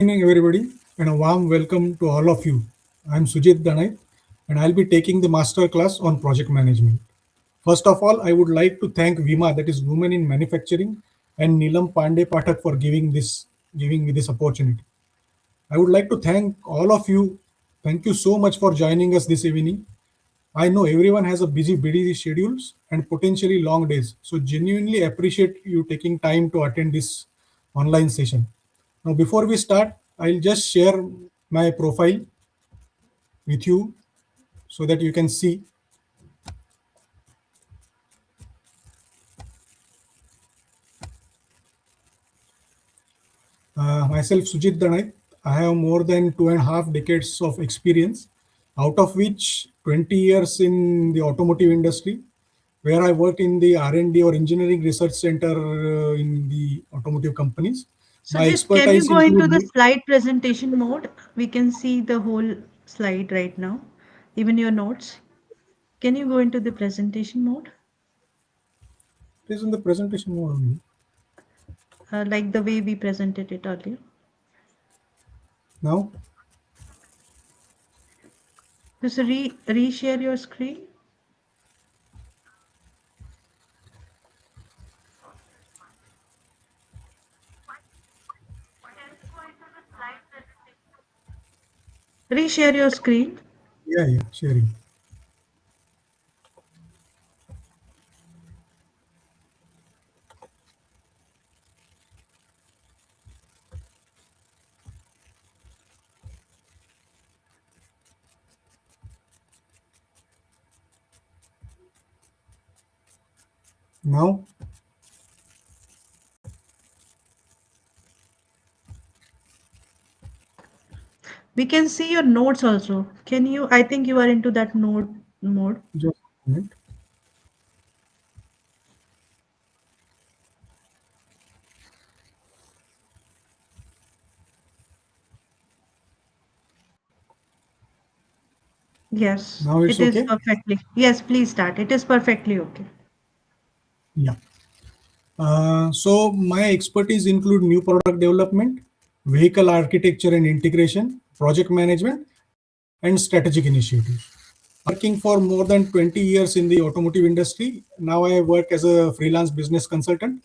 Evening, everybody, and a warm welcome to all of you. I'm Sujit Dananit, and I'll be taking the master class on project management. First of all, I would like to thank WIMA, that is Women in Manufacturing, and Neelam Pandey Pathak for giving me this opportunity. I would like to thank all of you. Thank you so much for joining us this evening. I know everyone has a busy schedules and potentially long days, so genuinely appreciate you taking time to attend this online session. Now, before we start, I'll just share my profile with you so that you can see. Myself, Sujit Danai. I have more than 2.5 decades of experience, out of which 20 years in the automotive industry, where I worked in the R&D or engineering research center in the automotive companies. My Sujit, can you expertise go into the include slide presentation mode? We can see the whole slide right now, even your notes. Can you go into the presentation mode? it is in the presentation mode only. Like the way we presented it earlier. Now, Just reshare your screen. Reshare your screen. yeah, sharing. Now, We can see your notes also. Can you? I think you are into that note mode. just a minute. Yes, Now it's it is okay. perfectly. Yes, please start. It is perfectly okay. Yeah. So my expertise include new product development, vehicle architecture and integration, project management, and strategic initiatives. Working for more than 20 years in the automotive industry, now I work as a freelance business consultant.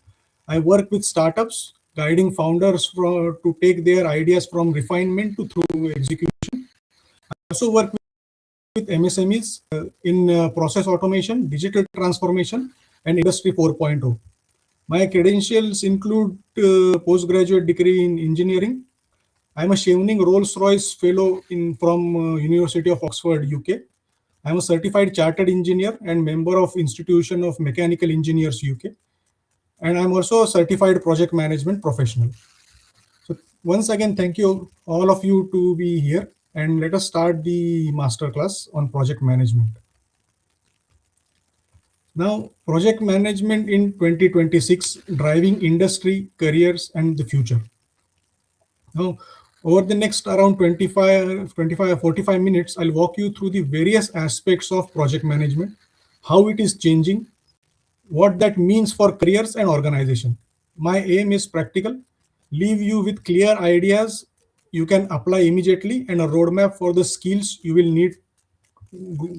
I work with startups, guiding founders to take their ideas from refinement to through execution. I also work with MSMEs in process automation, digital transformation, and Industry 4.0. My credentials include postgraduate degree in engineering. I'm a Chevening Rolls-Royce Fellow from University of Oxford, UK. I'm a certified chartered engineer and member of Institution of Mechanical Engineers, UK. And I'm also a certified project management professional. So once again, thank you all of you to be here. And let us start the masterclass on project management. Now, project management in 2026, driving industry, careers, and the future. Now, over the next around 45 minutes, I'll walk you through the various aspects of project management, how it is changing, what that means for careers and organization. My aim is practical, leave you with clear ideas you can apply immediately and a roadmap for the skills you will need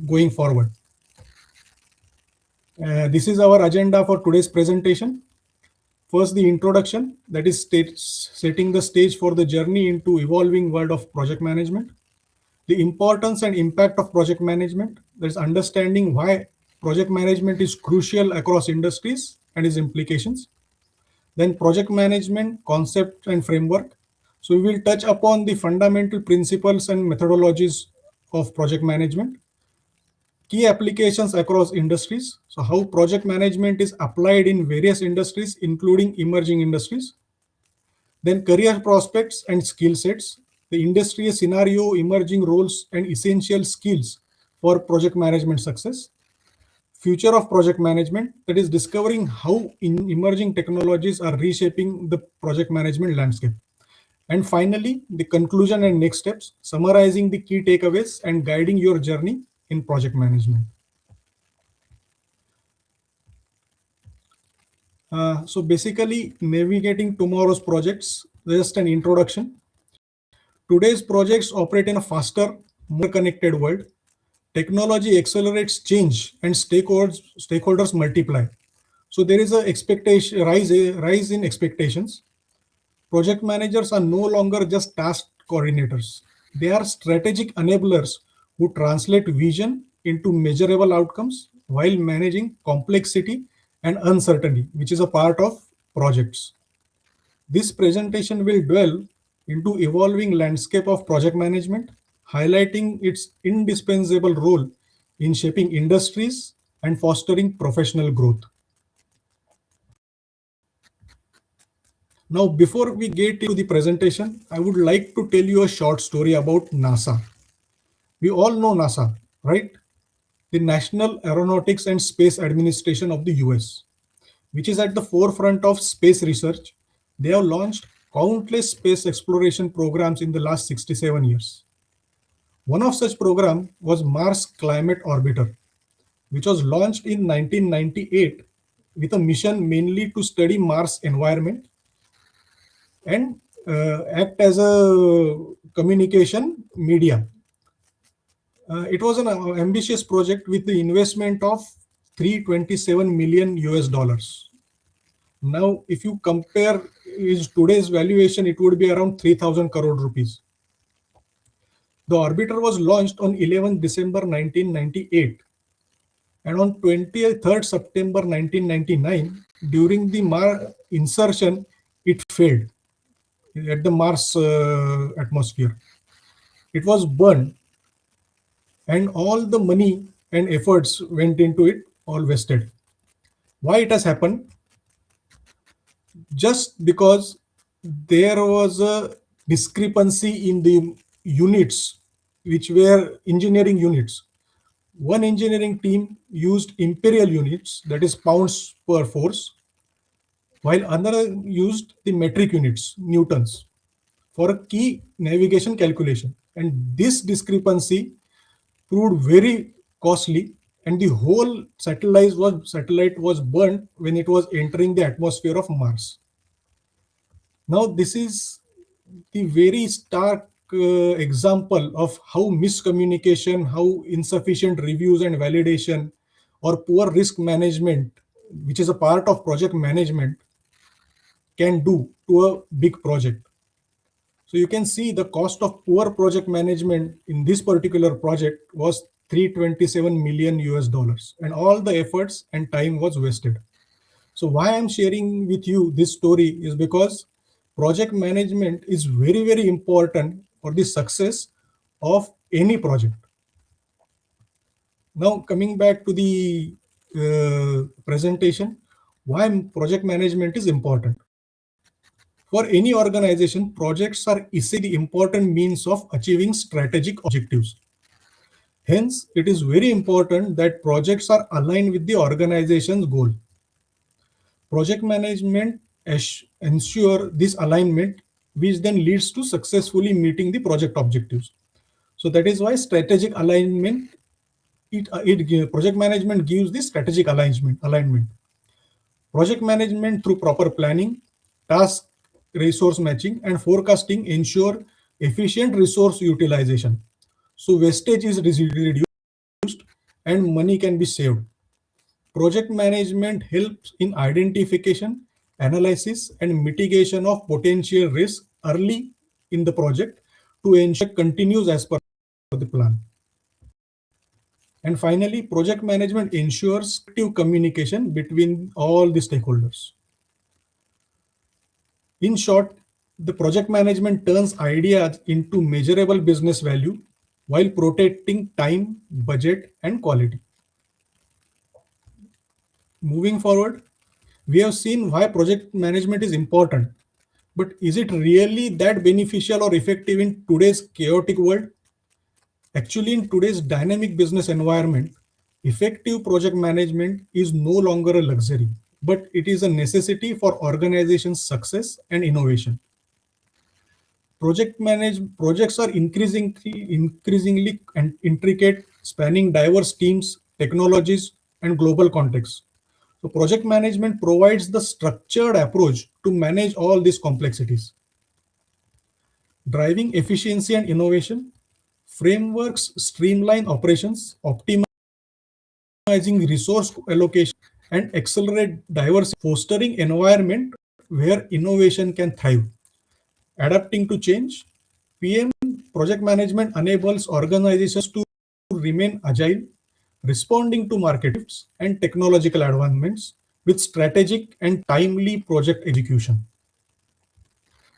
going forward. This is our agenda for today's presentation. First, the introduction, that is setting the stage for the journey into evolving world of project management. The importance and impact of project management, that is understanding why project management is crucial across industries and its implications. Then project management concept and framework. So we will touch upon the fundamental principles and methodologies of project management, key applications across industries. So how project management is applied in various industries, including emerging industries. Then career prospects and skill sets, the industry scenario, emerging roles, and essential skills for project management success. Future of project management, that is discovering how emerging technologies are reshaping the project management landscape. And finally, the conclusion and next steps, summarizing the key takeaways and guiding your journey in project management. So basically, navigating tomorrow's projects, just an introduction. Today's projects operate in a faster, more connected world. Technology accelerates change and stakeholders multiply. So there is a expectation rise in expectations. Project managers are no longer just task coordinators. They are strategic enablers who translate vision into measurable outcomes while managing complexity and uncertainty, which is a part of projects. This presentation will dwell into evolving landscape of project management, highlighting its indispensable role in shaping industries and fostering professional growth. Now, before we get into the presentation, I would like to tell you a short story about NASA. We all know NASA, right? The National Aeronautics and Space Administration of the US, which is at the forefront of space research. They have launched countless space exploration programs in the last 67 years. One of such programs was Mars Climate Orbiter, which was launched in 1998 with a mission mainly to study Mars environment and act as a communication media. It was an ambitious project with the investment of 327 million US dollars. Now, if you compare is today's valuation, it would be around 3,000 crore rupees. The orbiter was launched on 11th December 1998, and on 23rd September 1999, during the Mars insertion, it failed at the Mars atmosphere. It was burned, and all the money and efforts went into it, all wasted. Why it has happened? Just because there was a discrepancy in the units, which were engineering units. One engineering team used imperial units, that is pounds per force, while another used the metric units, newtons, for a key navigation calculation. And this discrepancy proved very costly, and the whole satellite was burnt when it was entering the atmosphere of Mars. Now, this is the very stark example of how miscommunication, how insufficient reviews and validation, or poor risk management, which is a part of project management, can do to a big project. So you can see the cost of poor project management in this particular project was 327 million US dollars, and all the efforts and time was wasted. So why I'm sharing with you this story is because project management is very, very important for the success of any project. Now, coming back to the presentation, why project management is important. For any organization, projects are essentially the important means of achieving strategic objectives. Hence, it is very important that projects are aligned with the organization's goal. Project management ensure this alignment, which then leads to successfully meeting the project objectives. So that is why strategic alignment, project management gives the strategic alignment. Project management through proper planning, task resource matching, and forecasting ensure efficient resource utilization. So wastage is reduced and money can be saved. Project management helps in identification, analysis, and mitigation of potential risk early in the project to ensure continues as per the plan. And finally, project management ensures effective communication between all the stakeholders. In short, the project management turns ideas into measurable business value while protecting time, budget, and quality. Moving forward, we have seen why project management is important, but is it really that beneficial or effective in today's chaotic world? Actually, in today's dynamic business environment, effective project management is no longer a luxury, but it is a necessity for organizations' success and innovation. Projects are increasingly and intricate, spanning diverse teams, technologies, and global contexts. So project management provides the structured approach to manage all these complexities. driving efficiency and innovation. Frameworks streamline operations, optimizing resource allocation, and accelerate diversity, fostering environment where innovation can thrive. Adapting to change, PM project management enables organizations to remain agile, responding to market shifts and technological advancements with strategic and timely project execution.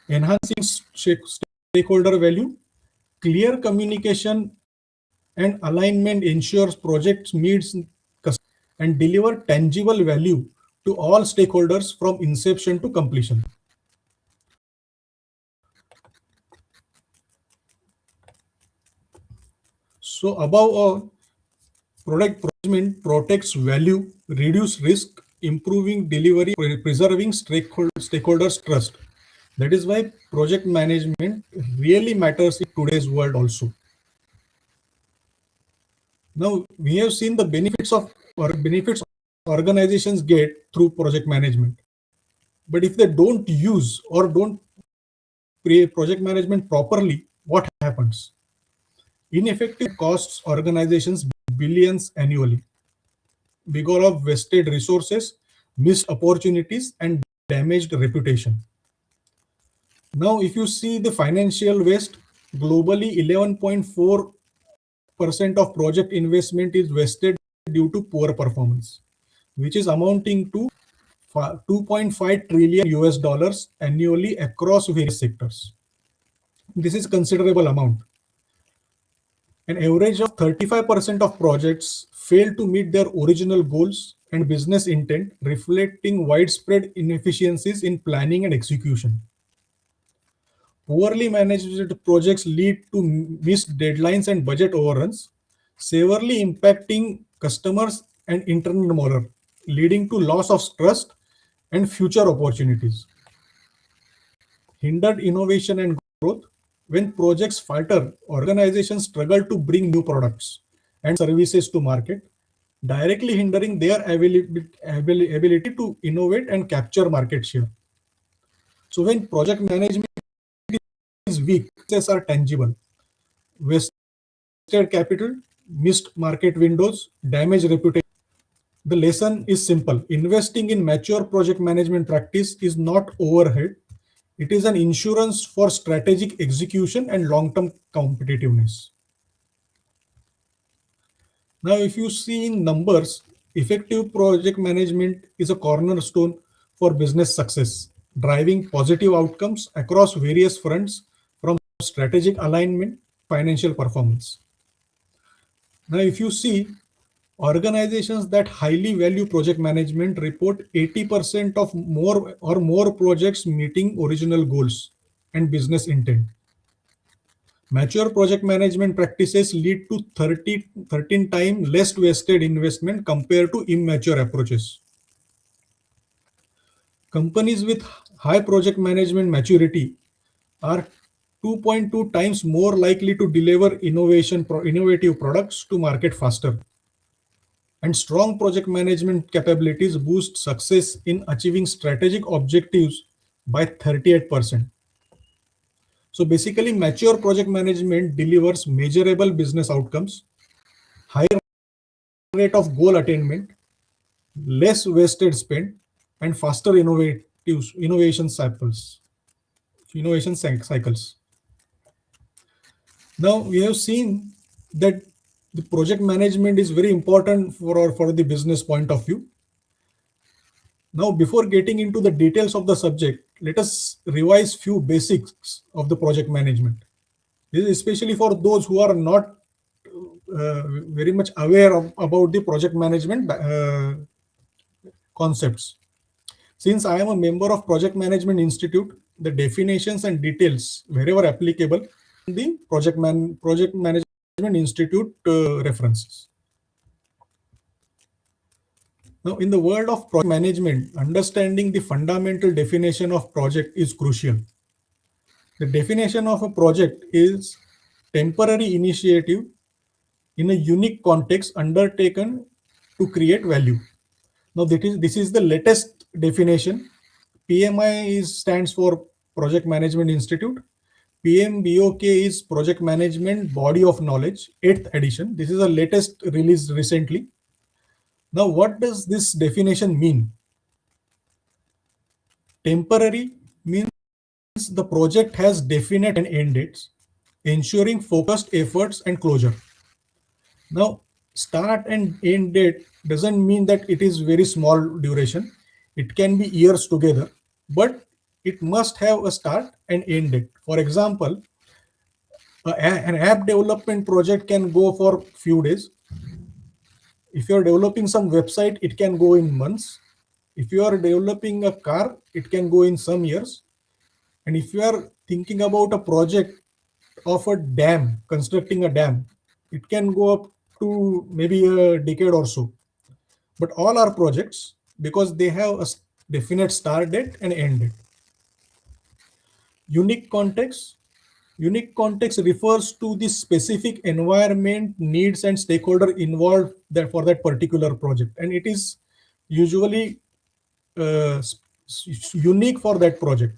Enhancing stakeholder value, clear communication and alignment ensures projects meets customers and deliver tangible value to all stakeholders from inception to completion. So above all, product management protects value, reduce risk, improving delivery, preserving stakeholders' trust. That is why project management really matters in today's world also. Now we have seen the benefits organizations get through project management. But if they don't use or don't project management properly, what happens? Ineffective costs organizations billions annually because of wasted resources, missed opportunities, and damaged reputation. Now, if you see the financial waste, globally 11.4% of project investment is wasted due to poor performance, which is amounting to 2.5 trillion US dollars annually across various sectors. This is considerable amount. An average of 35% of projects fail to meet their original goals and business intent, reflecting widespread inefficiencies in planning and execution. Poorly managed projects lead to missed deadlines and budget overruns, severely impacting customers and internal morale, leading to loss of trust and future opportunities. Hindered innovation and growth. When projects falter, organizations struggle to bring new products and services to market, directly hindering their ability to innovate and capture market share. So when project management is weak, successes are tangible. Wasted capital, missed market windows, damaged reputation. The lesson is simple. Investing in mature project management practice is not overhead. It is an insurance for strategic execution and long-term competitiveness. Now, if you see in numbers, effective project management is a cornerstone for business success, driving positive outcomes across various fronts from strategic alignment, financial performance. Now, if you see organizations that highly value project management report 80% of more projects meeting original goals and business intent. Mature project management practices lead to 13 times less wasted investment compared to immature approaches. Companies with high project management maturity are 2.2 times more likely to deliver innovative products to market faster. And strong project management capabilities boost success in achieving strategic objectives by 38%. So basically, mature project management delivers measurable business outcomes, high rate of goal attainment, less wasted spend, and faster innovation cycles. Now we have seen that the project management is very important for the business point of view. Now, before getting into the details of the subject, let us revise few basics of the project management. This is especially for those who are not very much aware about the project management concepts. Since I am a member of Project Management Institute, the definitions and details, wherever applicable, the Project Management Institute references. Now, in the world of project management, understanding the fundamental definition of project is crucial. The definition of a project is temporary initiative in a unique context undertaken to create value. Now, this is the latest definition. PMI stands for Project Management Institute. PMBOK is Project Management Body of Knowledge, 8th edition. This is the latest release recently. Now, what does this definition mean? Temporary means the project has definite and end dates, ensuring focused efforts and closure. Now, start and end date doesn't mean that it is very small duration. It can be years together, but it must have a start and end date. For example, an app development project can go for few days. If you're developing some website, it can go in months. If you are developing a car, it can go in some years. And if you are thinking about a project of a dam, constructing a dam, it can go up to maybe a decade or so. But all our projects, because they have a definite start date and end date. Unique context. Unique context refers to the specific environment, needs, and stakeholder involved that for that particular project, and it is usually unique for that project.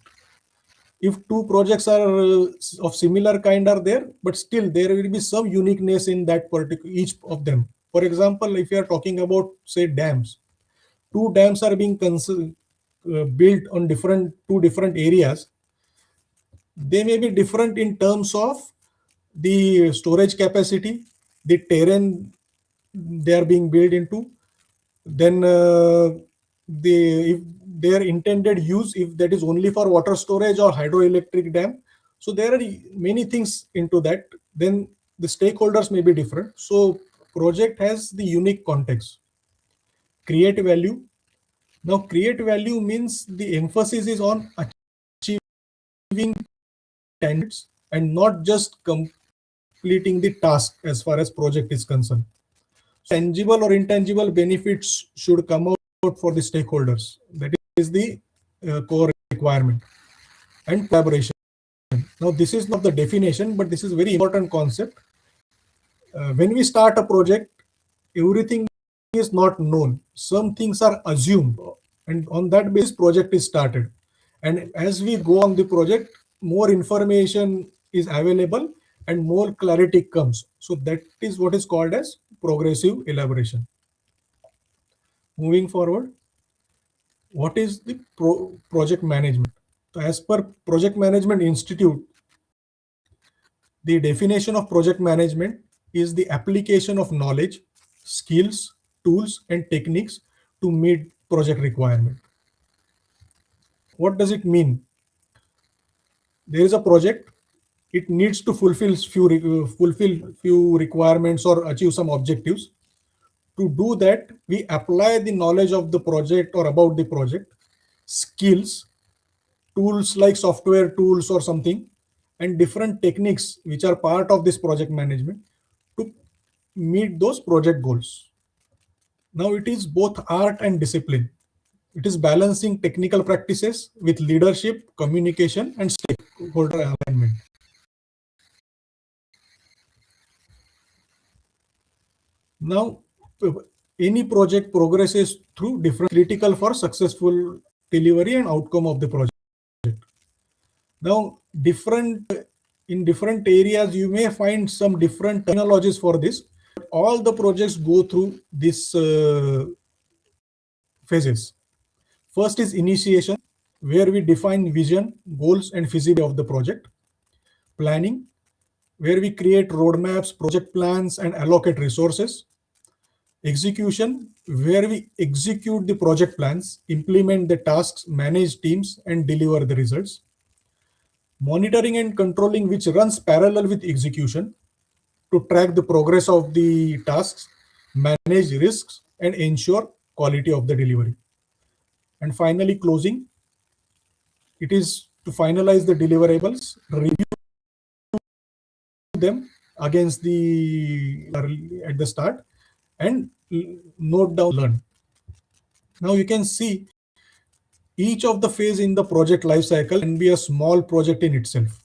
If two projects are of similar kind are there, but still there will be some uniqueness in that particular each of them. For example, if you are talking about say dams, two dams are being built on different two different areas. They may be different in terms of the storage capacity, the terrain they are being built into, then the if their intended use, if that is only for water storage or hydroelectric dam. So there are many things into that. Then the stakeholders may be different. So project has the unique context. Create value. Now create value means the emphasis is on achieving standards and not just completing the task as far as project is concerned. Tangible or intangible benefits should come out for the stakeholders. That is the core requirement. And collaboration. Now, this is not the definition, but this is very important concept. When we start a project, everything is not known. Some things are assumed, and on that basis, project is started. And as we go on the project, more information is available and more clarity comes. So that is what is called as progressive elaboration. Moving forward, what is the project management? So as per Project Management Institute, the definition of project management is the application of knowledge, skills, tools, and techniques to meet project requirement. What does it mean? There is a project, it needs to fulfill few requirements or achieve some objectives. To do that, we apply the knowledge of the project or about the project, skills, tools like software tools or something, and different techniques which are part of this project management to meet those project goals. Now it is both art and discipline. It is balancing technical practices with leadership, communication, and stakeholder alignment. Now, any project progresses through different critical for successful delivery and outcome of the project. Now, different in different areas, you may find some different terminologies for this. All the projects go through this phases. First is initiation, where we define vision, goals, and feasibility of the project. Planning, where we create roadmaps, project plans, and allocate resources. Execution, where we execute the project plans, implement the tasks, manage teams, and deliver the results. Monitoring and controlling, which runs parallel with execution to track the progress of the tasks, manage risks, and ensure quality of the delivery. And finally, closing, it is to finalize the deliverables, review them against the at the start, and note down learn. Now you can see each of the phase in the project life cycle can be a small project in itself.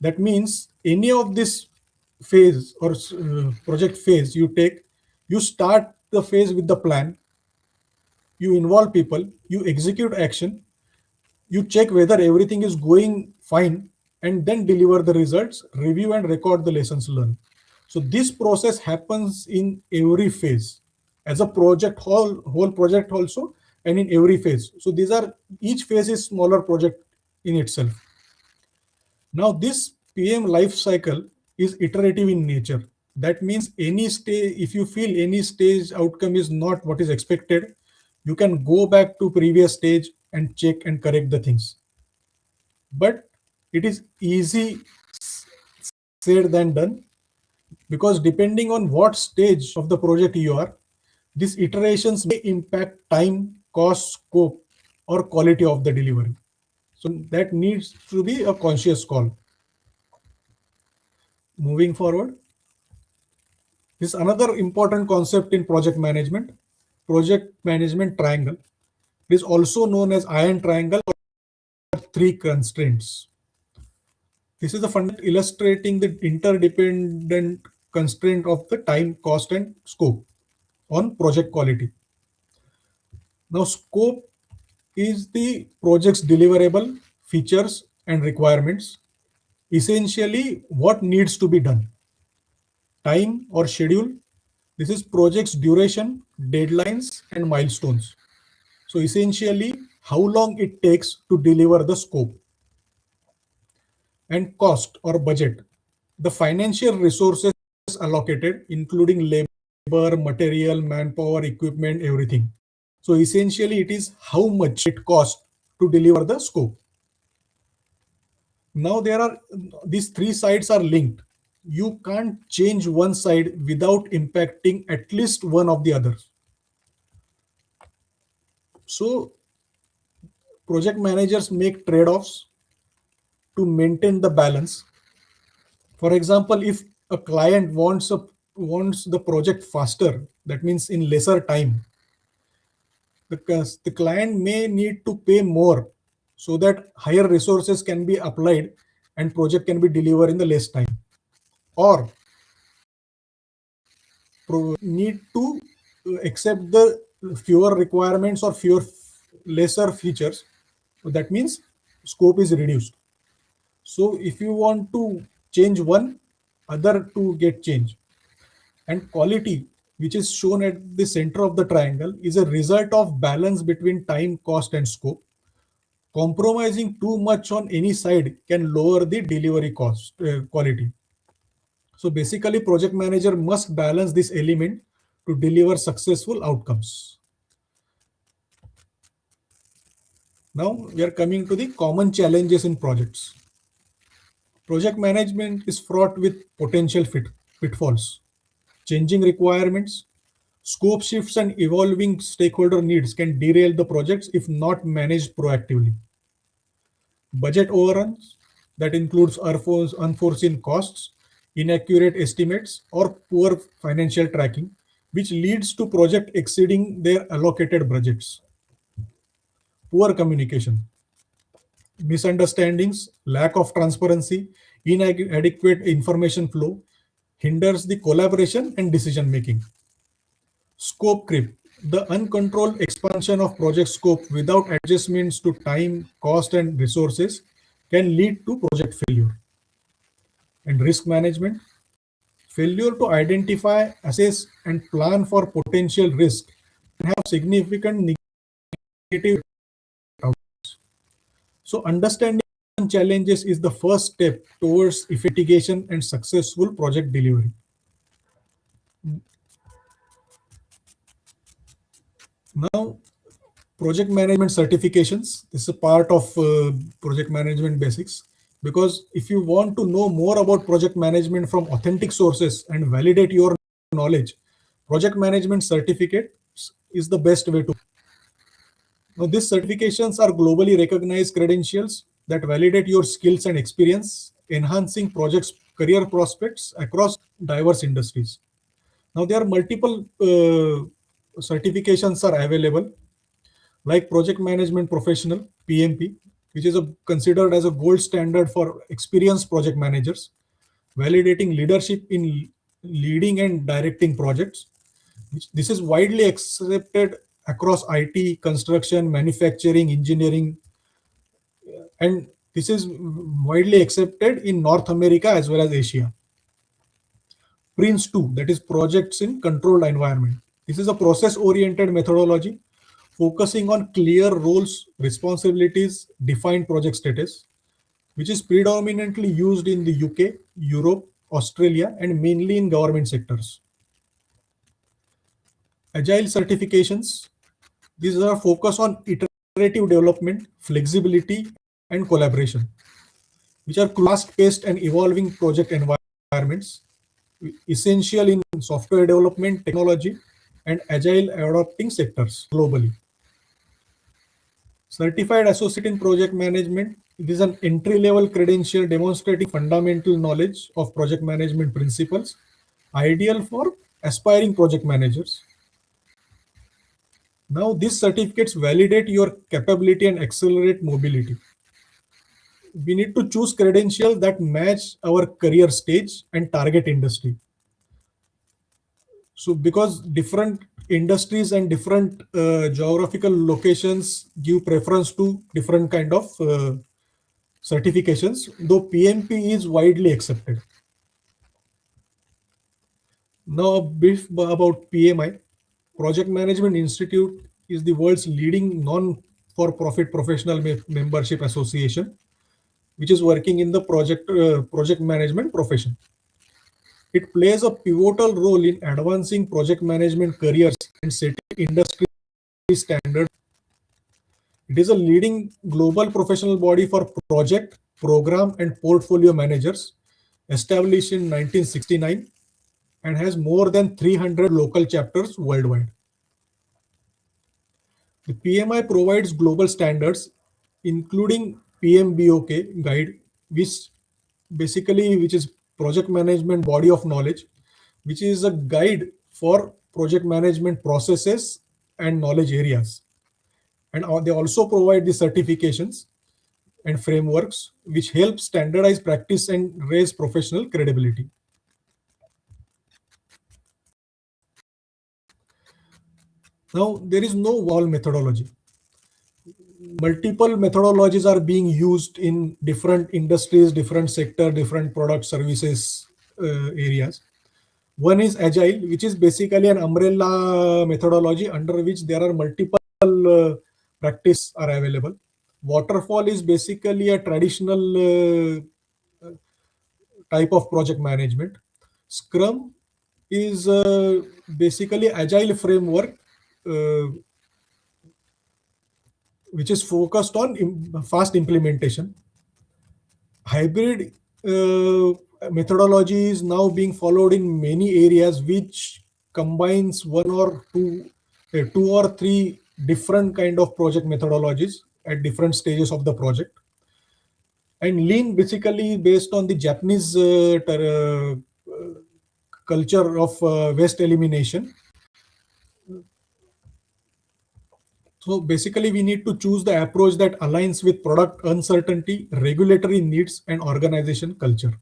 That means any of this phase or project phase you take, you start the phase with the plan, you involve people, you execute action, you check whether everything is going fine, and then deliver the results, review and record the lessons learned. So this process happens in every phase as a project, whole project also, and in every phase. So these are, each phase is smaller project in itself. Now this PM life cycle is iterative in nature. That means any stage, if you feel any stage outcome is not what is expected, you can go back to previous stage and check and correct the things. But it is easy said than done, because depending on what stage of the project you are, these iterations may impact time, cost, scope, or quality of the delivery. So that needs to be a conscious call. Moving forward, this is another important concept in project management triangle. It is also known as iron triangle or three constraints. This is the fundamental illustrating the interdependent constraint of the time, cost, and scope on project quality. Now, scope is the project's deliverable features and requirements, essentially what needs to be done. Time or schedule, this is project's duration, deadlines, and milestones. So essentially, how long it takes to deliver the scope. And cost or budget, the financial resources allocated, including labor, material, manpower, equipment, everything. So essentially, it is how much it costs to deliver the scope. Now there are, these three sides are linked. You can't change one side without impacting at least one of the others. So project managers make trade-offs to maintain the balance. For example, if a client wants the project faster, that means in lesser time, the client may need to pay more so that higher resources can be applied and project can be delivered in the less time. Or need to accept the fewer requirements or fewer lesser features. So that means scope is reduced. So if you want to change one, other to get changed. And quality, which is shown at the center of the triangle, is a result of balance between time, cost, and scope. Compromising too much on any side can lower the delivery cost quality. So basically, project manager must balance this element to deliver successful outcomes. Now we are coming to the common challenges in projects. Project management is fraught with potential pitfalls. Changing requirements, scope shifts, and evolving stakeholder needs can derail the projects if not managed proactively. Budget overruns, that includes unforeseen costs, inaccurate estimates, or poor financial tracking, which leads to project exceeding their allocated budgets. Poor communication, misunderstandings, lack of transparency, inadequate information flow hinders the collaboration and decision making. Scope creep, the uncontrolled expansion of project scope without adjustments to time, cost, and resources can lead to project failure. And risk management, failure to identify, assess, and plan for potential risk can have significant negative outcomes. So understanding challenges is the first step towards mitigation and successful project delivery. Now, project management certifications. This is a part of project management basics, because if you want to know more about project management from authentic sources and validate your knowledge, project management certificates is the best way to. Now, these certifications are globally recognized credentials that validate your skills and experience, enhancing projects' career prospects across diverse industries. Now, there are multiple certifications are available, like project management professional PMP, which is considered as a gold standard for experienced project managers, validating leadership in leading and directing projects. This is widely accepted across IT, construction, manufacturing, engineering, and This is widely accepted in North America as well as Asia. Prince 2, that is projects in controlled environment. This is a process oriented methodology focusing on clear roles, responsibilities, defined project status, which is predominantly used in the UK, Europe, Australia, and mainly in government sectors. Agile certifications, these are focused on iterative development, flexibility, and collaboration, which are fast-paced and evolving project environments, essential in software development, technology, and agile adopting sectors globally. Certified Associate in Project Management, it is an entry-level credential demonstrating fundamental knowledge of project management principles, ideal for aspiring project managers. Now, these certificates validate your capability and accelerate mobility. We need to choose credentials that match our career stage and target industry. So, because different industries and different geographical locations give preference to different kind of certifications, though PMP is widely accepted. Now, a brief about PMI. Project Management Institute is the world's leading non-for-profit professional membership association, which is working in the project management profession. It plays a pivotal role in advancing project management careers and setting industry standards. It is a leading global professional body for project, program, and portfolio managers, established in 1969, and has more than 300 local chapters worldwide. The PMI provides global standards, including PMBOK guide, which is project management body of knowledge, which is a guide for project management processes and knowledge areas. And they also provide the certifications and frameworks which help standardize practice and raise professional credibility. Now, there is no wall methodology. Multiple methodologies are being used in different industries, different sector, different product services areas. One is agile, which is basically an umbrella methodology under which there are multiple practice are available. Waterfall is basically a traditional type of project management. Scrum is basically agile framework uh, which is focused on fast implementation. Hybrid methodology is now being followed in many areas, which combines two or three different kind of project methodologies at different stages of the project. And lean basically based on the Japanese culture of waste elimination. So basically, we need to choose the approach that aligns with product uncertainty, regulatory needs, and organization culture.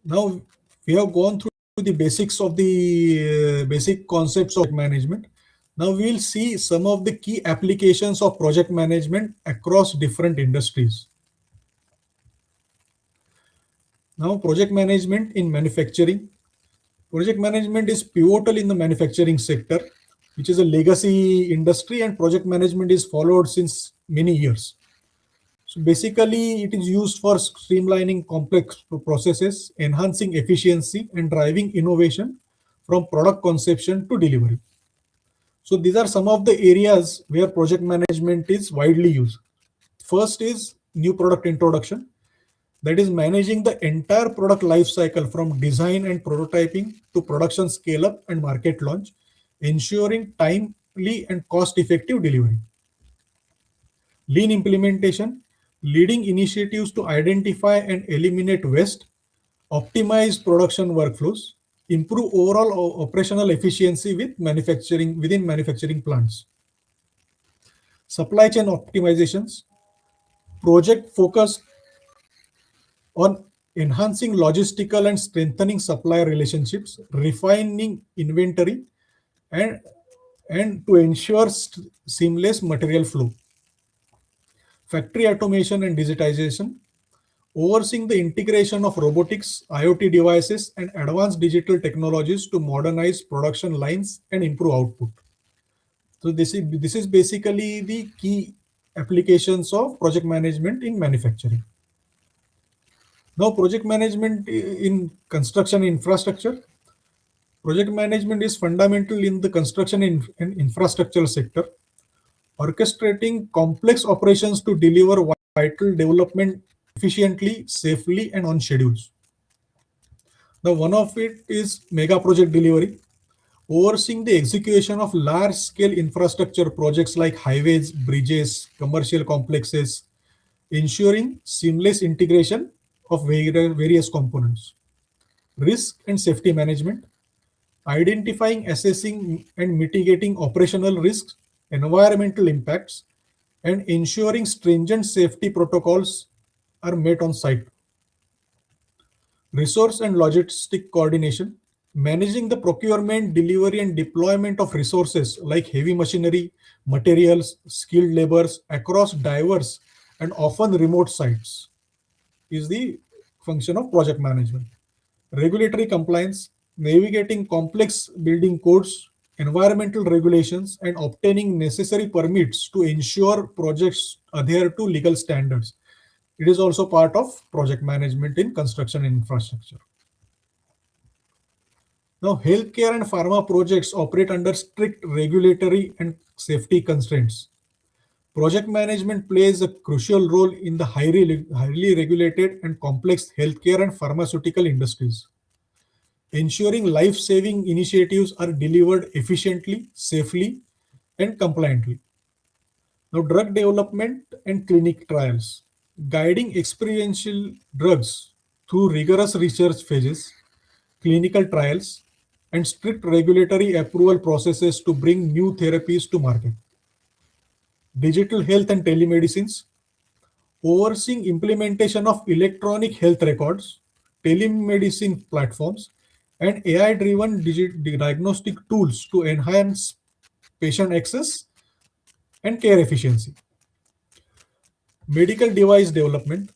Now, we have gone through the basics of the basic concepts of management. Now, we will see some of the key applications of project management across different industries. Now, project management in manufacturing. Project management is pivotal in the manufacturing sector, which is a legacy industry, and project management is followed since many years. So basically, it is used for streamlining complex processes, enhancing efficiency, and driving innovation from product conception to delivery. So these are some of the areas where project management is widely used. First is new product introduction, that is managing the entire product life cycle from design and prototyping to production scale up and market launch, ensuring timely and cost effective delivery. Lean implementation, leading initiatives to identify and eliminate waste, optimize production workflows, improve overall operational efficiency within manufacturing plants. Supply chain optimizations, project focused on enhancing logistical and strengthening supplier relationships, refining inventory, and to ensure seamless material flow. factory automation and digitization, overseeing the integration of robotics, IoT devices, and advanced digital technologies to modernize production lines and improve output. So this is basically the key applications of project management in manufacturing. Now, project management in construction infrastructure. Project management is fundamental in the construction and infrastructure sector, orchestrating complex operations to deliver vital development efficiently, safely, and on schedules. The one of it is mega project delivery, overseeing the execution of large scale infrastructure projects like highways, bridges, commercial complexes, ensuring seamless integration of various components. Risk and safety management, identifying, assessing, and mitigating operational risks, environmental impacts, and ensuring stringent safety protocols are met on site. Resource and logistic coordination, managing the procurement, delivery, and deployment of resources like heavy machinery, materials, skilled laborers across diverse and often remote sites is the function of project management. Regulatory compliance, navigating complex building codes, environmental regulations, and obtaining necessary permits to ensure projects adhere to legal standards. It is also part of project management in construction infrastructure. Now, healthcare and pharma projects operate under strict regulatory and safety constraints. Project management plays a crucial role in the highly regulated and complex healthcare and pharmaceutical industries, ensuring life-saving initiatives are delivered efficiently, safely, and compliantly. Now, drug development and clinic trials, guiding experiential drugs through rigorous research phases, clinical trials, and strict regulatory approval processes to bring new therapies to market. Digital health and telemedicines, overseeing implementation of electronic health records, telemedicine platforms, and AI-driven diagnostic tools to enhance patient access and care efficiency. Medical device development,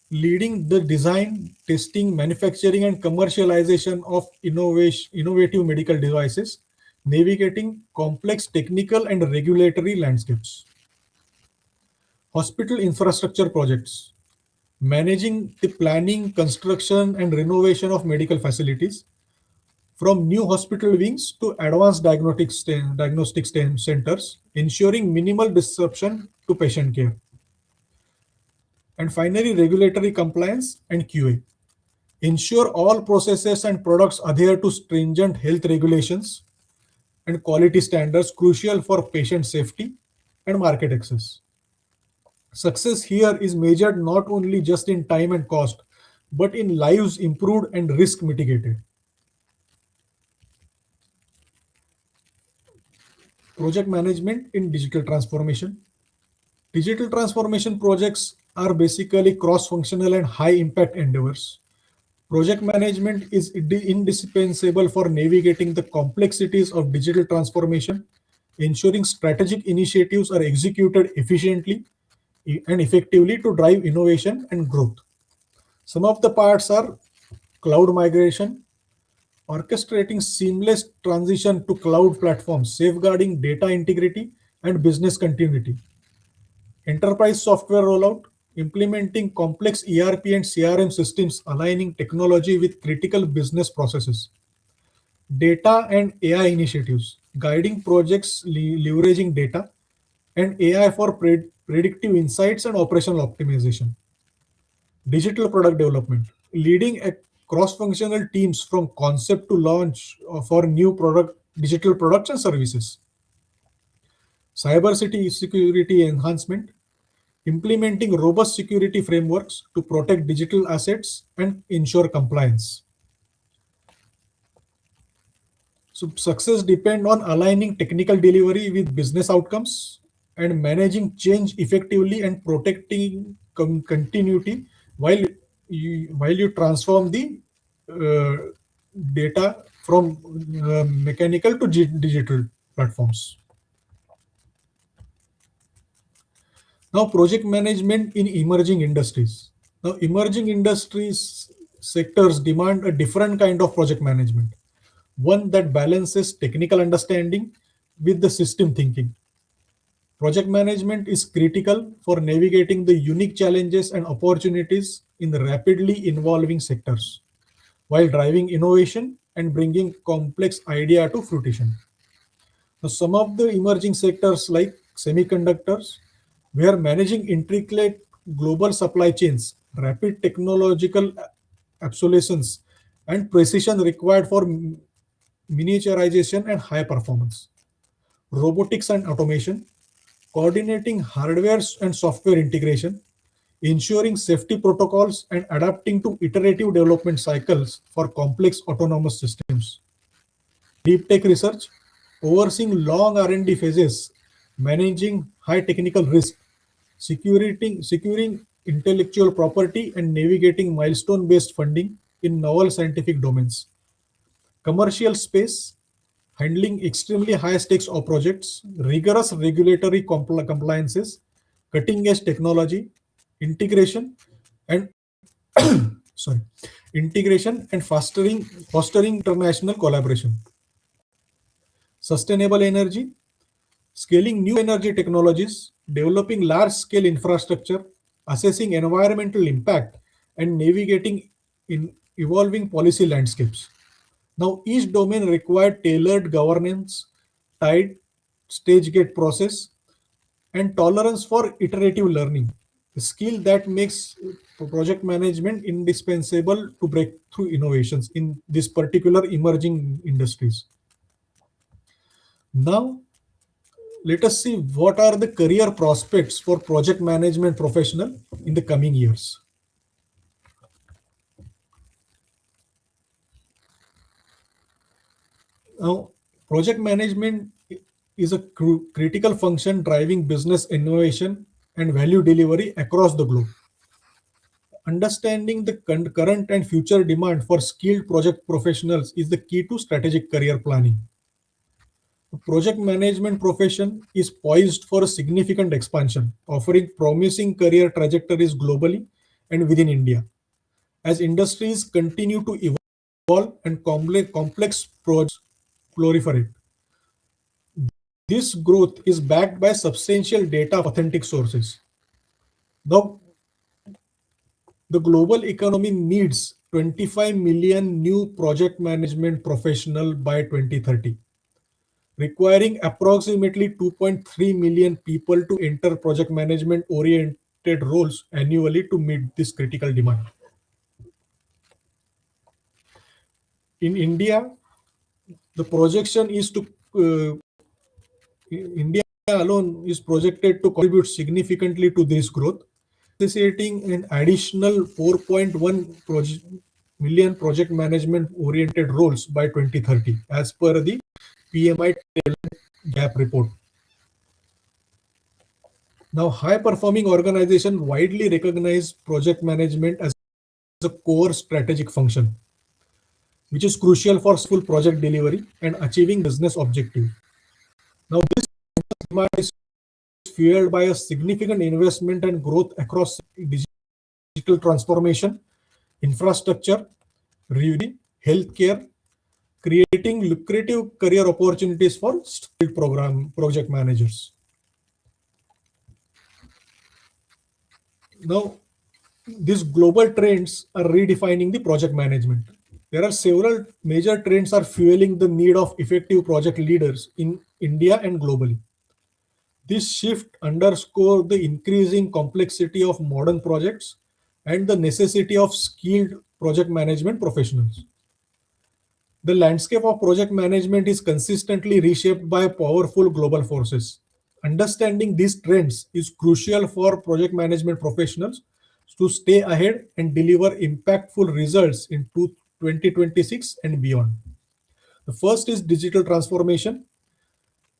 leading the design, testing, manufacturing, and commercialization of innovative medical devices, navigating complex technical and regulatory landscapes. Hospital infrastructure projects, managing the planning, construction, and renovation of medical facilities, from new hospital wings to advanced centers, ensuring minimal disruption to patient care. And finally, regulatory compliance and QA. Ensure all processes and products adhere to stringent health regulations and quality standards crucial for patient safety and market access. Success here is measured not only just in time and cost, but in lives improved and risk mitigated. Project management in digital transformation. Digital transformation projects are basically cross-functional and high-impact endeavors. Project management is indispensable for navigating the complexities of digital transformation, ensuring strategic initiatives are executed efficiently and effectively to drive innovation and growth. Some of the parts are cloud migration, orchestrating seamless transition to cloud platforms, safeguarding data integrity and business continuity. Enterprise software rollout, implementing complex ERP and CRM systems, aligning technology with critical business processes. Data and AI initiatives, guiding projects leveraging data and AI for predictive insights and operational optimization. Digital product development, leading a cross-functional teams from concept to launch for new digital products and services. Cyber security enhancement, implementing robust security frameworks to protect digital assets and ensure compliance. So success depends on aligning technical delivery with business outcomes and managing change effectively and protecting continuity while you transform the uh, data from mechanical to digital platforms. Now, project management in emerging industries. Now, emerging industries sectors demand a different kind of project management, one that balances technical understanding with the system thinking. Project management is critical for navigating the unique challenges and opportunities in the rapidly evolving sectors, while driving innovation and bringing complex idea to fruition. Now, some of the emerging sectors like semiconductors, we are managing intricate global supply chains, rapid technological obsolescence, and precision required for miniaturization and high performance. Robotics and automation, coordinating hardware and software integration, ensuring safety protocols, and adapting to iterative development cycles for complex autonomous systems. Deep tech research, overseeing long R&D phases, managing high technical risk, securing intellectual property, and navigating milestone-based funding in novel scientific domains. Commercial space, handling extremely high stakes of projects, rigorous regulatory compliances, cutting edge technology, integration, and sorry, integration and fostering international collaboration. Sustainable energy, scaling new energy technologies, developing large scale infrastructure, assessing environmental impact, and navigating in evolving policy landscapes. Now, each domain required tailored governance, tight stage gate process, and tolerance for iterative learning, a skill that makes project management indispensable to break through innovations in this particular emerging industries. Now, let us see what are the career prospects for project management professional in the coming years. Now, project management is a critical function driving business innovation and value delivery across the globe. Understanding the current and future demand for skilled project professionals is the key to strategic career planning. The project management profession is poised for a significant expansion, offering promising career trajectories globally and within India. As industries continue to evolve and complex projects proliferate, this growth is backed by substantial data of authentic sources. Now, the global economy needs 25 million new project management professionals by 2030, requiring approximately 2.3 million people to enter project management oriented roles annually to meet this critical demand. In India, the projection is to India alone is projected to contribute significantly to this growth, necessitating an additional 4.1 million project management oriented roles by 2030, as per the PMI talent gap report. Now, high performing organizations widely recognize project management as a core strategic function, which is crucial for successful project delivery and achieving business objectives. Now, this demand is fueled by a significant investment and growth across digital transformation, infrastructure, healthcare, creating lucrative career opportunities for skilled program project managers. Now, these global trends are redefining the project management. There are several major trends are fueling the need of effective project leaders in India and globally. This shift underscores the increasing complexity of modern projects and the necessity of skilled project management professionals. The landscape of project management is consistently reshaped by powerful global forces. Understanding these trends is crucial for project management professionals to stay ahead and deliver impactful results in 2026 and beyond. The first is digital transformation,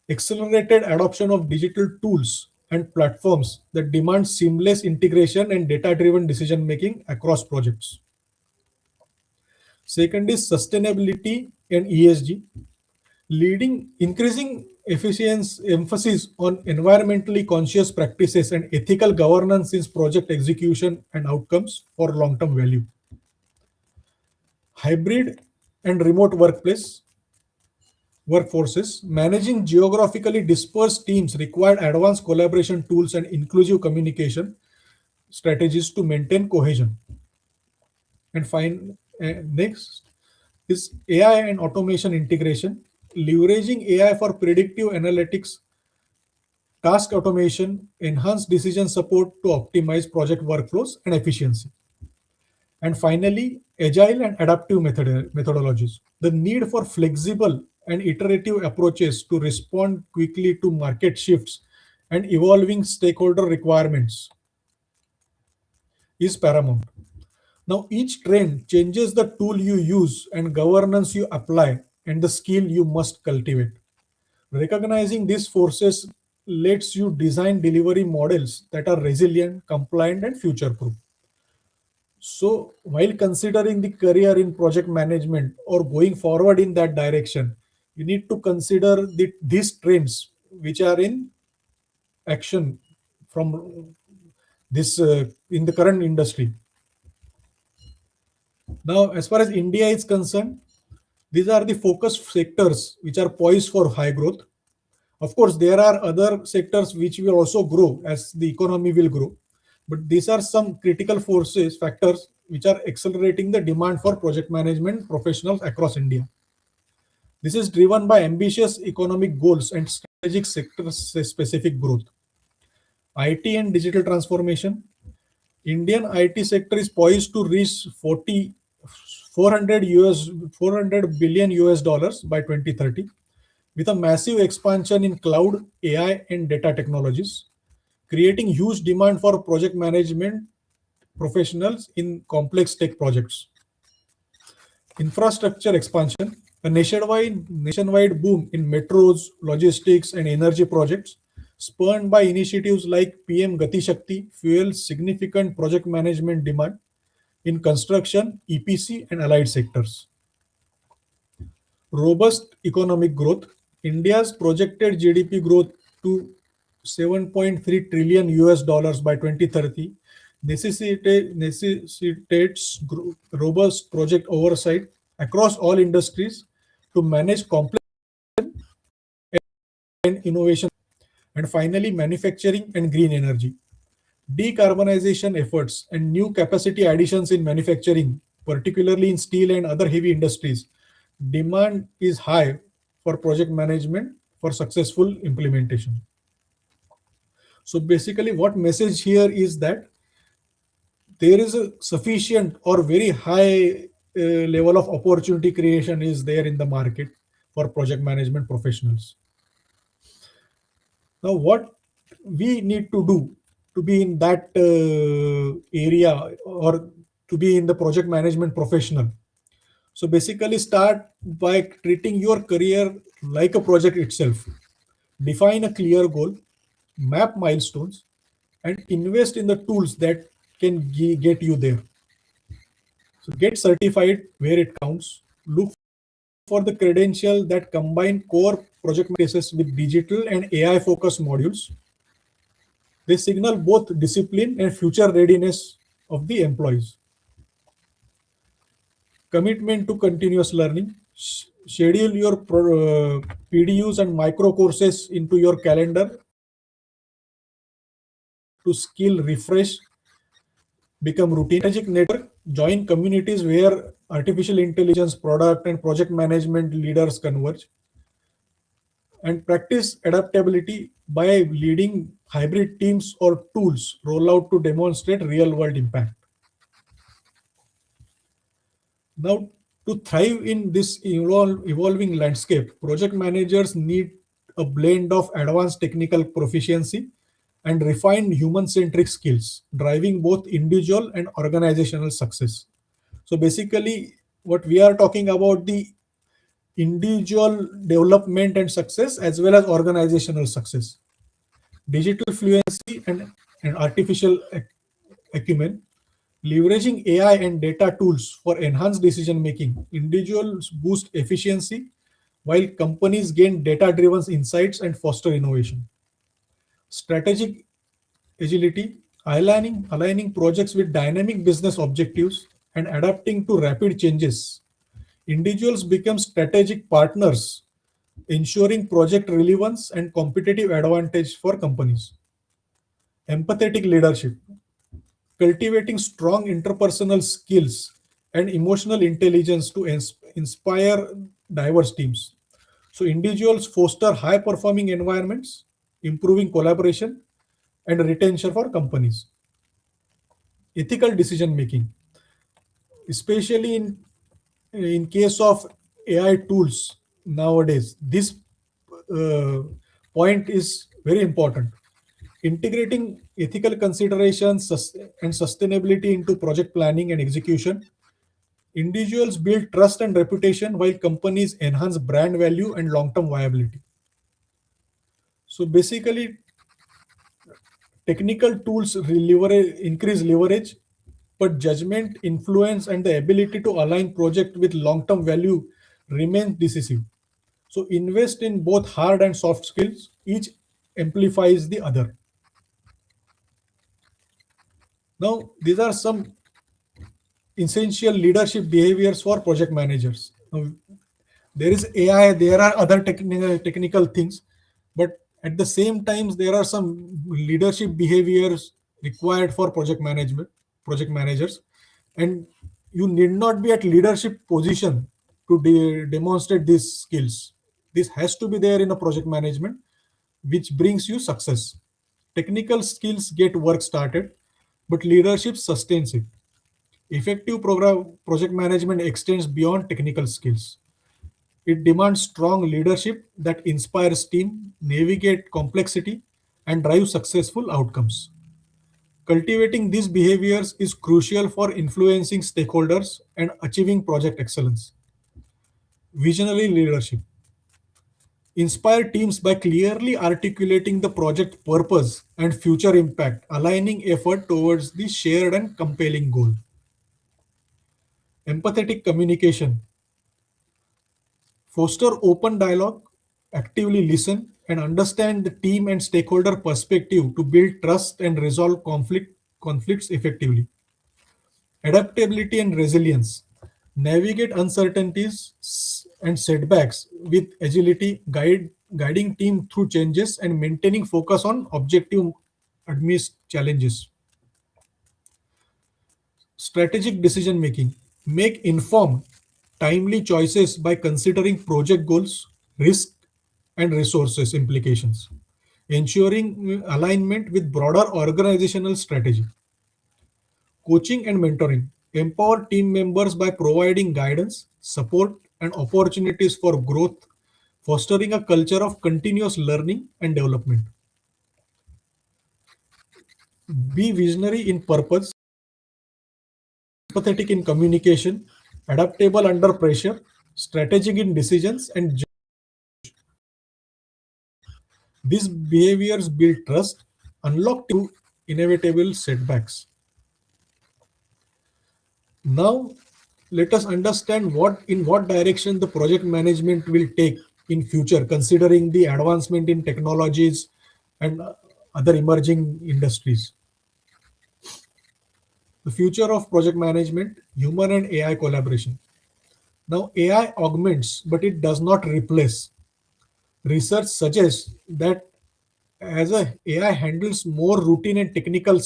accelerated adoption of digital tools and platforms that demand seamless integration and data-driven decision making across projects. Second is sustainability and ESG. Leading increasing efficiency emphasis on environmentally conscious practices and ethical governance in project execution and outcomes for long-term value. Hybrid and remote workforces managing geographically dispersed teams required advanced collaboration tools and inclusive communication strategies to maintain cohesion. And next is AI and automation integration, leveraging AI for predictive analytics, task automation, enhanced decision support to optimize project workflows and efficiency. And finally, agile and adaptive methodologies. The need for flexible and iterative approaches to respond quickly to market shifts and evolving stakeholder requirements is paramount. Now, each trend changes the tool you use and governance you apply and the skill you must cultivate. Recognizing these forces lets you design delivery models that are resilient, compliant, and future proof. So, while considering the career in project management or going forward in that direction, you need to consider these trends which are in action from this in the current industry. Now, as far as India is concerned, these are the focus sectors which are poised for high growth. Of course, there are other sectors which will also grow as the economy will grow. But these are some critical factors which are accelerating the demand for project management professionals across India. This is driven by ambitious economic goals and strategic sector specific growth. IT and digital transformation. Indian IT sector is poised to reach 400 billion US dollars by 2030 with a massive expansion in cloud, AI and data technologies, creating huge demand for project management professionals in complex tech projects. Infrastructure expansion, a nationwide boom in metros, logistics, and energy projects, spurred by initiatives like PM Gati Shakti, fuels significant project management demand in construction, EPC, and allied sectors. Robust economic growth, India's projected GDP growth to 7.3 trillion US dollars by 2030 necessitates robust project oversight across all industries to manage complex and innovation. And finally, manufacturing and green energy. Decarbonization efforts and new capacity additions in manufacturing, particularly in steel and other heavy industries, demand is high for project management for successful implementation. So basically, what message here is that there is a sufficient or very high level of opportunity creation is there in the market for project management professionals. Now, what we need to do to be in that area or to be in the project management professional. So basically, start by treating your career like a project itself. Define a clear goal, map milestones, and invest in the tools that can get you there. So get certified where it counts. Look for the credential that combine core project practices with digital and AI focused modules. They signal both discipline and future readiness of the employees. Commitment to continuous learning. Schedule your PDUs and micro courses into your calendar to skill refresh, become routine. Strategic network. Join communities where artificial intelligence, product, and project management leaders converge. And practice adaptability by leading hybrid teams or tools roll out to demonstrate real world impact. Now, to thrive in this evolving landscape, project managers need a blend of advanced technical proficiency and refined human-centric skills, driving both individual and organizational success. So basically, what we are talking about the individual development and success as well as organizational success. Digital fluency and artificial acumen, leveraging AI and data tools for enhanced decision making. Individuals boost efficiency while companies gain data driven insights and foster innovation. Strategic agility, aligning projects with dynamic business objectives and adapting to rapid changes. Individuals become strategic partners, ensuring project relevance and competitive advantage for companies. Empathetic leadership, cultivating strong interpersonal skills and emotional intelligence to inspire diverse teams. So, individuals foster high performing environments, improving collaboration and retention for companies. Ethical decision making, especially in case of AI tools nowadays, this uh, point is very important. Integrating ethical considerations and sustainability into project planning and execution, individuals build trust and reputation while companies enhance brand value and long-term viability. So basically, technical tools increase leverage, but judgment, influence, and the ability to align project with long-term value remains decisive. So invest in both hard and soft skills. Each amplifies the other. Now, these are some essential leadership behaviors for project managers. Now, there is AI, there are other technical things, but at the same times, there are some leadership behaviors required for project managers, and you need not be at leadership position to demonstrate these skills. This has to be there in a project management, which brings you success. Technical skills get work started, but leadership sustains it. Effective project management extends beyond technical skills. It demands strong leadership that inspires team, navigate complexity, and drive successful outcomes. Cultivating these behaviors is crucial for influencing stakeholders and achieving project excellence. Visionary leadership. Inspire teams by clearly articulating the project purpose and future impact, aligning effort towards the shared and compelling goal. Empathetic communication. Foster open dialogue, actively listen, and understand the team and stakeholder perspective to build trust and resolve conflicts effectively. Adaptability and resilience. Navigate uncertainties and setbacks with agility, guiding team through changes and maintaining focus on objective amidst challenges. Strategic decision making. Make informed, timely choices by considering project goals, risk, and resources implications, ensuring alignment with broader organizational strategy. Coaching and mentoring. Empower team members by providing guidance, support, and opportunities for growth, fostering a culture of continuous learning and development. Be visionary in purpose, empathetic in communication, adaptable under pressure, strategic in decisions, and these behaviors build trust, unlock inevitable setbacks. Now, let us understand what direction the project management will take in future, considering the advancement in technologies and other emerging industries. The future of project management, human and AI collaboration. Now, AI augments, but it does not replace. Research suggests that as a AI handles more routine and technical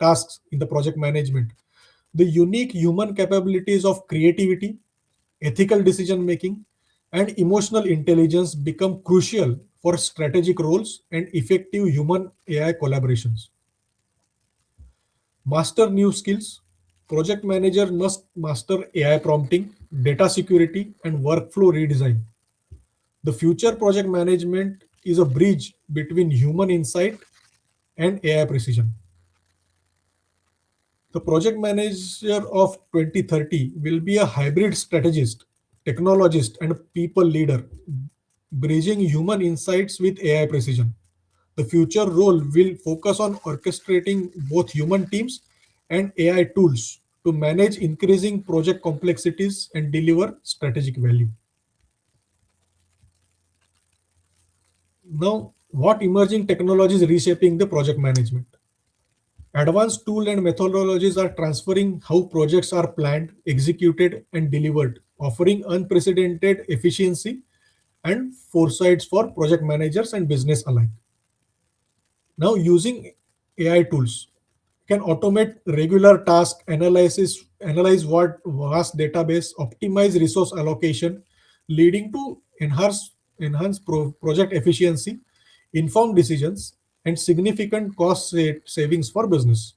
tasks in the project management, the unique human capabilities of creativity, ethical decision making, and emotional intelligence become crucial for strategic roles and effective human AI collaborations. Master new skills. Project manager must master AI prompting, data security, and workflow redesign. The future project management is a bridge between human insight and AI precision. The project manager of 2030 will be a hybrid strategist, technologist, and people leader, bridging human insights with AI precision. The future role will focus on orchestrating both human teams and AI tools to manage increasing project complexities and deliver strategic value. Now, what emerging technologies reshaping the project management? Advanced tool and methodologies are transferring how projects are planned, executed, and delivered, offering unprecedented efficiency and foresights for project managers and business alike. Now, using AI tools can automate regular task analysis, analyze what vast database, optimize resource allocation, leading to enhanced project efficiency, informed decisions, and significant cost savings for business.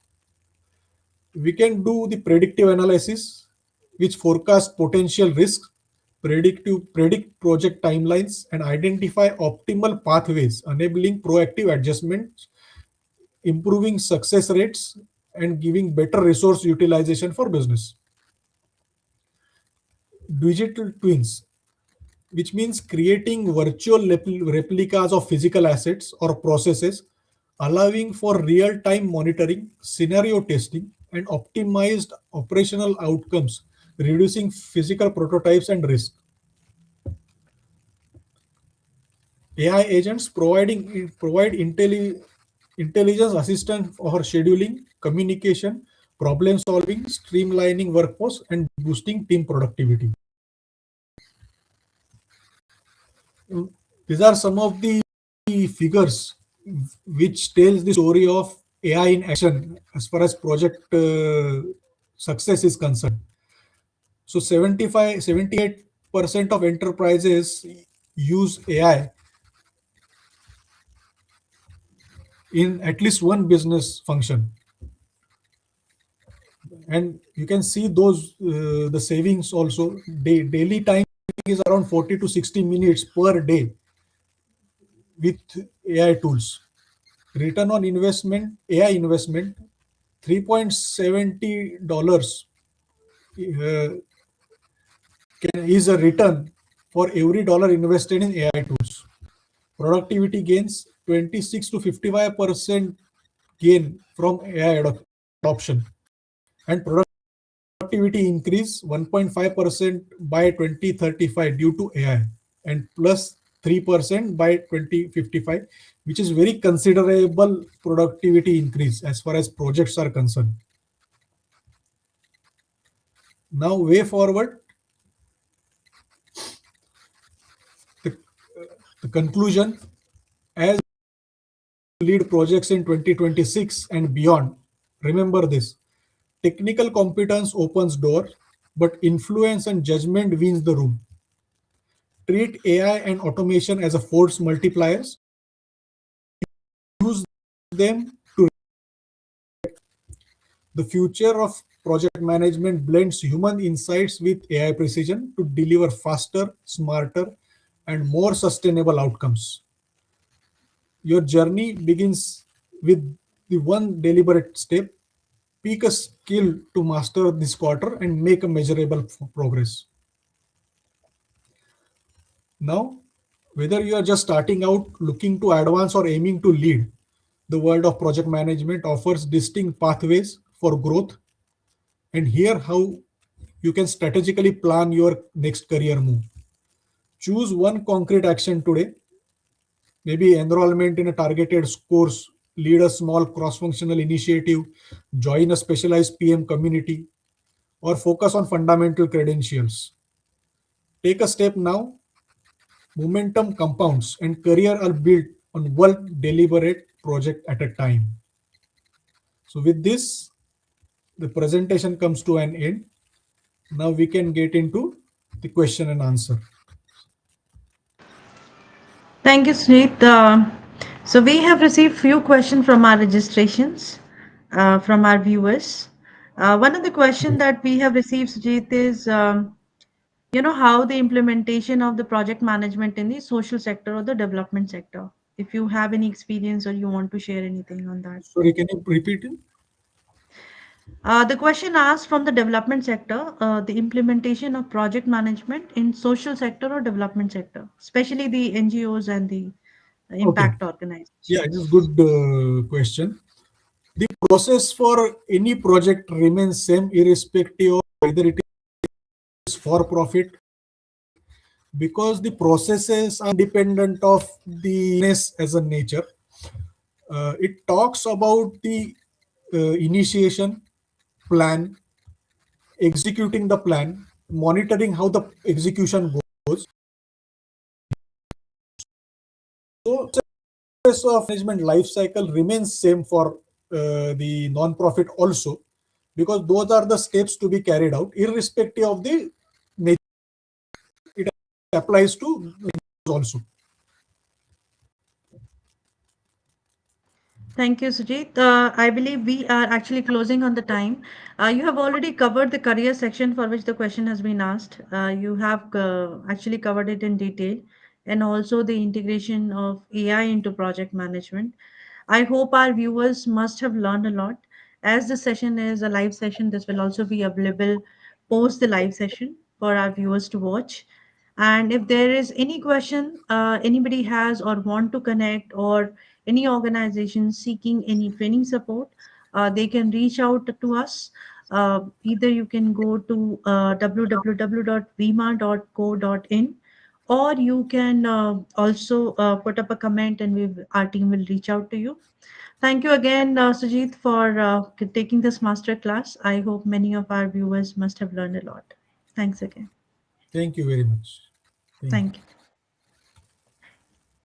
We can do the predictive analysis, which forecast potential risks, predict project timelines, and identify optimal pathways, enabling proactive adjustments, improving success rates, and giving better resource utilization for business. Digital twins, which means creating virtual replicas of physical assets or processes, allowing for real time monitoring, scenario testing, and optimized operational outcomes, reducing physical prototypes and risk. AI agents provide intelligence assistance for scheduling, communication, problem solving, streamlining workforce, and boosting team productivity. These are some of the figures which tells the story of AI in action as far as project success is concerned. So 78% of enterprises use AI in at least one business function. And you can see those the savings also. Daily time is around 40 to 60 minutes per day with AI tools. Return on investment, AI investment, $3.70 is a return for every dollar invested in AI tools. Productivity gains 26 to 55% gain from AI adoption, and productivity increase 1.5% by 2035 due to AI, and plus 3% by 2055, which is very considerable productivity increase as far as projects are concerned. Now, way forward, the, the conclusion, as lead projects in 2026 and beyond, remember this: technical competence opens door, but influence and judgment wins the room. Treat AI and automation as a force multipliers. Use them to. The future of project management blends human insights with AI precision to deliver faster, smarter, and more sustainable outcomes. Your journey begins with the one deliberate step. Pick a skill to master this quarter and make a measurable progress. Now, whether you are just starting out, looking to advance, or aiming to lead, the world of project management offers distinct pathways for growth. And here, how you can strategically plan your next career move. Choose one concrete action today, maybe enrollment in a targeted course, lead a small cross functional initiative, join a specialized PM community, or focus on fundamental credentials. Take a step now. Momentum compounds and career are built on one deliberate project at a time. So with this, the presentation comes to an end. Now we can get into the question and answer. Thank you, Sujit. So we have received few questions from our registrations, from our viewers. One of the question that we have received, Sujit, is how the implementation of the project management in the social sector or the development sector. If you have any experience or you want to share anything on that. Sorry, can you repeat it? The question asked from the development sector, the implementation of project management in social sector or development sector, especially the NGOs and the Okay. impact Yeah, it is organizations. good question. The process for any project remains same irrespective of whether it is for profit because the processes are independent of the as a nature. It talks about the initiation, plan, executing the plan, monitoring how the execution goes. So process of management life cycle remains same for the non-profit also, because those are the steps to be carried out irrespective of the nature. It applies to also. Thank you, Sujit. I believe we are actually closing on the time. You have already covered the career section for which the question has been asked. You have actually covered it in detail, and also the integration of AI into project management. I hope our viewers must have learned a lot. As the session is a live session, this will also be available post the live session for our viewers to watch. And if there is any question anybody has or want to connect, or any organization seeking any training support, they can reach out to us. Either you can go to www.vima.co.in, or you can also put up a comment, and our team will reach out to you. Thank you again, Sujit, for taking this master class. I hope many of our viewers must have learned a lot. Thanks again. Thank you very much. Thank you. Thank you.